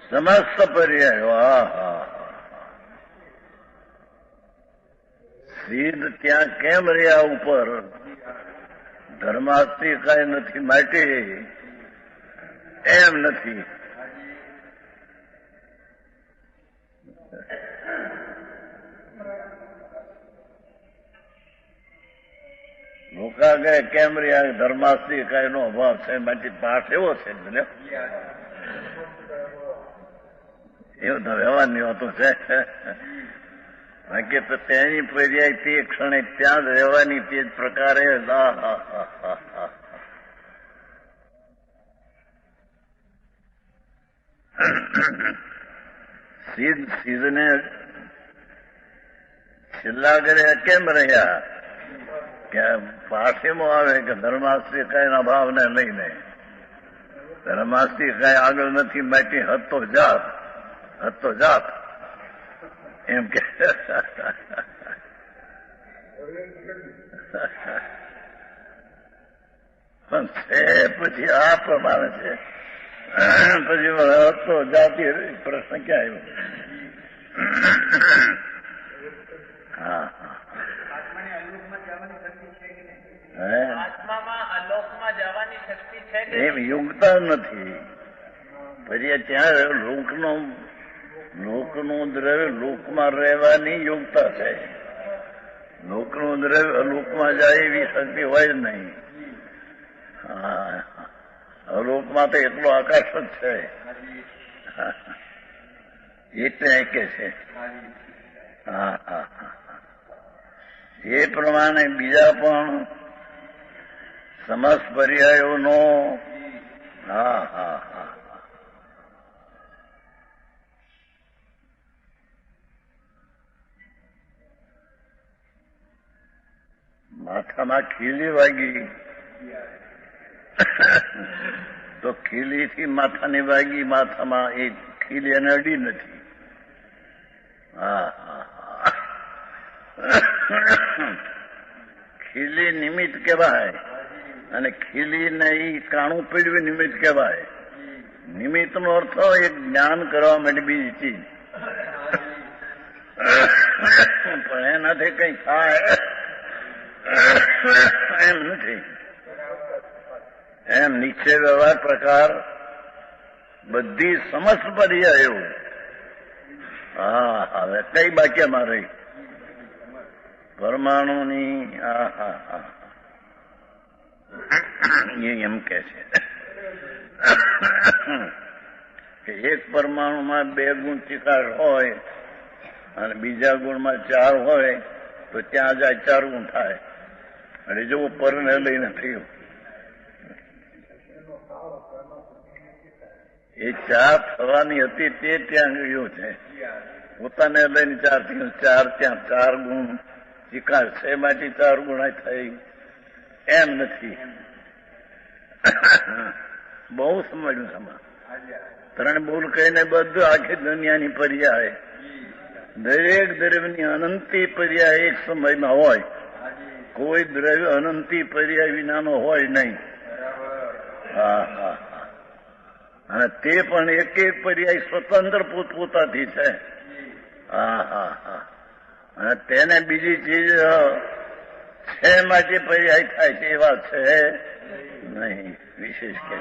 સમસ્ત પર્યાયો સિદ્ધ ત્યાં કેમ રહ્યા ઉપર ધર્માસ્તી કઈ નથી માટે એમ નથી. લોકા ગયા કેમ રહ્યા ધર્માસ્તી કઈ નો અભાવ છે માટે પાઠ એવો છે એવું તો વ્યવહારની હોતું છે. બાકી તો તેની પર્યાય તે ક્ષણે ત્યાં જ રહેવાની તે જ પ્રકારે સિદ્ધને છેલ્લા ઘરે કેમ રહ્યા કે પાઠેમાં આવે કે ધર્માસ્ત્રી કઈ અભાવને લઈને ધર્માસ્ત્રી કઈ આગળ નથી માટે હતો જાત એમ કે પણ છે પછી આ પ્રમાણે છે. પછી હતો જાતિ પ્રશ્ન ક્યાં આવ્યો? એમ યોગતા નથી. પછી ત્યાં લોકનું દ્રવ્ય લોકમાં રહેવાની યોગતા છે. લોકનું દ્રવ્ય લોકમાં જાય એવી શક્તિ હોય જ નહીં. અલોકમાં તો એટલો આકાશ જ છે એટલે કે છે. હા હા હા. એ પ્રમાણે બીજા પણ સમસ્ત પર્યાયોનો હા હા હા માથામાં ખીલી વાગી તો ખીલીથી માથાની વાગી માથામાં એ ખીલી એને અડી નથી. હા હા ખીલી નિમિત્ત કહેવાય અને ખીલીને એ કાણું પીડવી નિમિત્ત કહેવાય. નિમિત્તનો અર્થ એક જ્ઞાન કરવા માટે બીજી ચીજ પણ એનાથી કઈ થાય એમ નથી. એમ નિશ્ચય વ્યવહાર પ્રકાર બધી સમસ્ત પર્યાયો હા હવે કઈ બાક્યમાં રહી પરમાણુની એમ કે છે કે એક પરમાણુમાં 2 ગુણ ચિકાસ હોય અને બીજા ગુણમાં 4 હોય તો ત્યાં જાય 4 ગુણ થાય. અને જો પરને લઈને થયું એ 4 થવાની હતી તે ત્યાં ગયું છે. પોતાને લઈને 4 થયું 4 ત્યાં 4 ગુણ ચિકાસ છે માટે 4 ગુણ થઈ એમ નથી. બહુ સમજ્યું સમા 3 બોલ કહીને બધું આખી દુનિયાની પર્યાય દરેક દ્રવ્યની અનંતી પર્યાય એક સમયમાં હોય. કોઈ દ્રવ્ય અનંતી પર્યાય વિનાનો હોય નહીં. હા હા અને તે પણ એક એક પર્યાય સ્વતંત્ર પોતપોતાથી છે. હા હા હા અને તેને બીજી ચીજ છે માટે પર્યાય થાય છે એ વાત છે નહીં વિશેષ કે